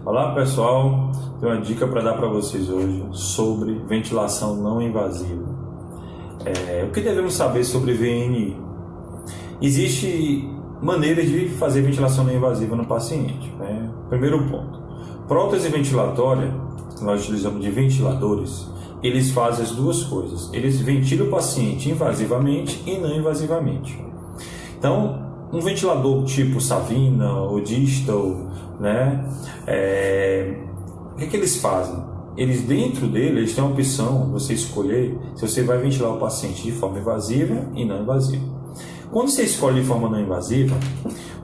Olá pessoal, tenho uma dica para dar para vocês hoje sobre ventilação não invasiva. O que devemos saber sobre VNI? Existem maneiras de fazer ventilação não invasiva no paciente. Primeiro ponto, prótese ventilatória, que nós utilizamos de ventiladores, eles fazem as duas coisas. Eles ventilam o paciente invasivamente e não invasivamente. Então, um ventilador tipo Savina ou Distal, o que eles fazem? Eles dentro dele, eles têm a opção de você escolher se você vai ventilar o paciente de forma invasiva e não invasiva. Quando você escolhe de forma não invasiva,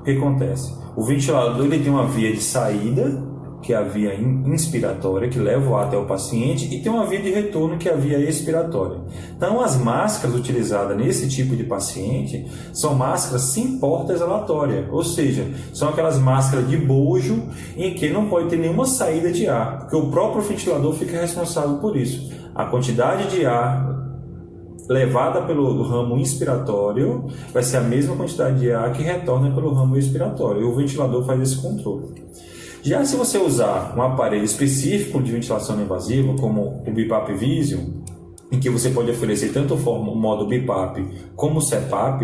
o que acontece? O ventilador ele tem uma via de saída, que é a via inspiratória, que leva o ar até o paciente, e tem uma via de retorno, que é a via expiratória. Então, as máscaras utilizadas nesse tipo de paciente são máscaras sem porta exalatória, ou seja, são aquelas máscaras de bojo em que não pode ter nenhuma saída de ar, porque o próprio ventilador fica responsável por isso. A quantidade de ar levada pelo ramo inspiratório vai ser a mesma quantidade de ar que retorna pelo ramo expiratório, e o ventilador faz esse controle. Já se você usar um aparelho específico de ventilação não invasiva, como o BiPAP Visium, em que você pode oferecer tanto o modo BiPAP como o CPAP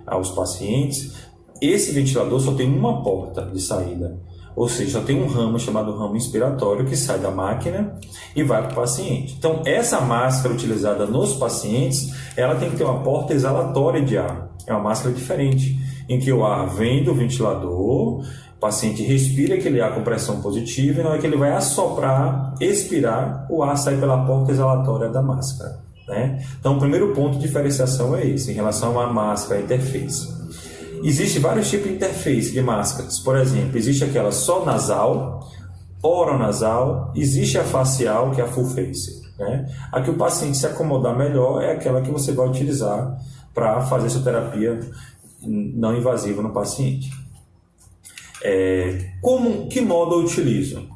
aos pacientes, esse ventilador só tem uma porta de saída, ou seja, só tem um ramo chamado ramo inspiratório que sai da máquina e vai para o paciente. Então, essa máscara utilizada nos pacientes, ela tem que ter uma porta exalatória de ar. É uma máscara diferente, em que o ar vem do ventilador, o paciente respira aquele ar com pressão positiva e na hora que ele vai assoprar, expirar, o ar sai pela porta exalatória da máscara. Então, o primeiro ponto de diferenciação é esse, em relação à máscara, à interface. Existem vários tipos de interface de máscaras. Por exemplo, existe aquela só nasal, oronasal, existe a facial, que é a full face. A que o paciente se acomodar melhor é aquela que você vai utilizar para fazer sua terapia não invasiva no paciente. Que modo eu utilizo?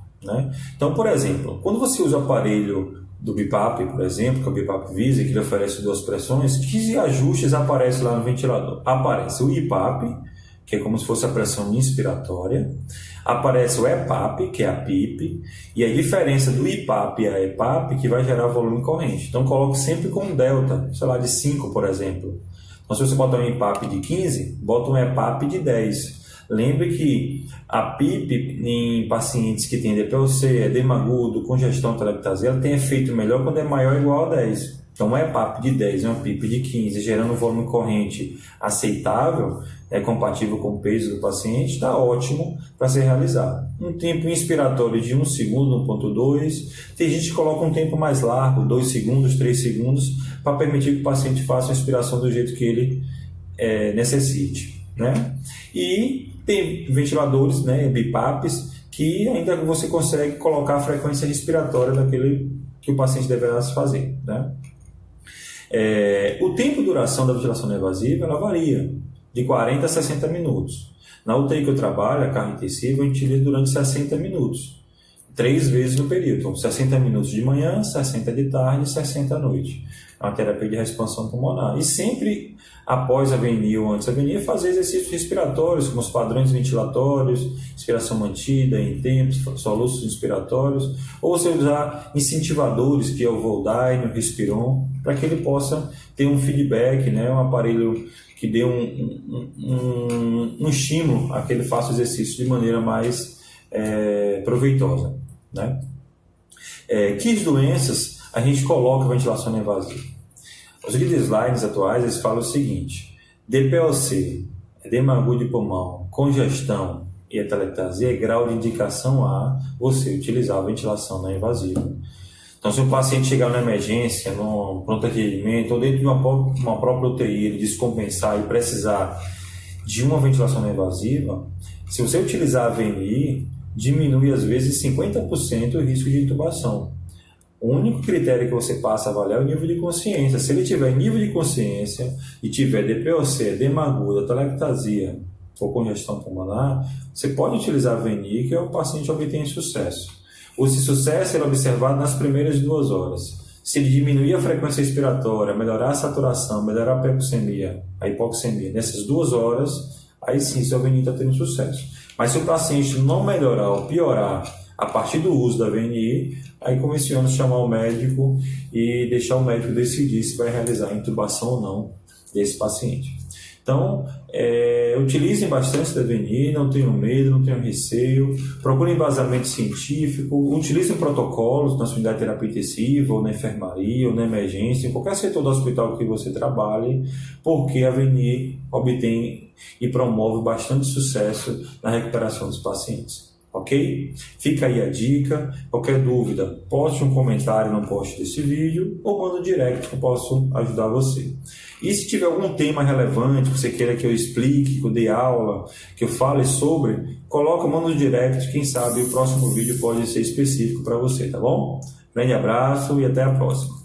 Então, por exemplo, quando você usa o aparelho do BiPAP, por exemplo, que é o BiPAP Visium, que ele oferece duas pressões, que ajustes aparecem lá no ventilador? Aparece o IPAP, que é como se fosse a pressão inspiratória, aparece o EPAP, que é a PIP, e a diferença do IPAP e a EPAP que vai gerar volume corrente. Então, coloque sempre com um delta, sei lá, de 5, por exemplo. Então, se você botar um IPAP de 15, bota um EPAP de 10. Lembre que a PIP em pacientes que têm DPOC, edema agudo, congestão telectasia, ela tem efeito melhor quando é maior ou igual a 10. Então, um EPAP de 10 e um PIP de 15, gerando um volume corrente aceitável, compatível com o peso do paciente, está ótimo para ser realizado. Um tempo inspiratório de 1 segundo, 1,2. Tem gente que coloca um tempo mais largo, 2 segundos, 3 segundos, para permitir que o paciente faça a inspiração do jeito que ele necessite. E tem ventiladores, BiPAPs, que ainda você consegue colocar a frequência respiratória daquele que o paciente deverá se fazer. O tempo de duração da ventilação não invasiva ela varia de 40 a 60 minutos. Na UTI que eu trabalho, a carga intensiva, a gente utiliza durante 60 minutos, 3 vezes no período. Então, 60 minutos de manhã, 60 de tarde e 60 à noite. É uma terapia de expansão pulmonar. E sempre após a VNI ou antes da VNI, fazer exercícios respiratórios, como os padrões ventilatórios, inspiração mantida em tempos, soluços inspiratórios, ou você usar incentivadores, que é o Voldyne, o Respiron, para que ele possa ter um feedback, um aparelho que dê um estímulo a que ele faça o exercício de maneira mais proveitosa. Que doenças a gente coloca a ventilação não invasiva? Os guidelines atuais eles falam o seguinte: DPOC, edema agudo de pulmão, congestão e atelectasia é grau de indicação a você utilizar a ventilação não invasiva. Então, se o paciente chegar na emergência, no pronto atendimento ou dentro de uma própria UTI, ele descompensar e precisar de uma ventilação não invasiva, se você utilizar a VNI, diminui às vezes 50% o risco de intubação. O único critério que você passa a avaliar é o nível de consciência. Se ele tiver nível de consciência e tiver DPOC, edema agudo, atelectasia ou congestão pulmonar, você pode utilizar a VNI, que o paciente obtém sucesso. Esse sucesso é observado nas primeiras 2 horas. Se ele diminuir a frequência respiratória, melhorar a saturação, melhorar a hipoxemia nessas 2 horas, aí sim seu VNI está tendo sucesso. Mas se o paciente não melhorar ou piorar A partir do uso da VNI, aí convenciono chamar o médico e deixar o médico decidir se vai realizar a intubação ou não desse paciente. Então, utilizem bastante da VNI, não tenham medo, não tenham receio, procurem embasamento científico, utilizem protocolos na sua unidade de terapia intensiva, ou na enfermaria, ou na emergência, em qualquer setor do hospital que você trabalhe, porque a VNI obtém e promove bastante sucesso na recuperação dos pacientes. Ok? Fica aí a dica. Qualquer dúvida, poste um comentário no post desse vídeo ou manda um direct que eu posso ajudar você. E se tiver algum tema relevante que você queira que eu explique, que eu dê aula, que eu fale sobre, manda um direct, quem sabe o próximo vídeo pode ser específico para você, tá bom? Grande abraço e até a próxima.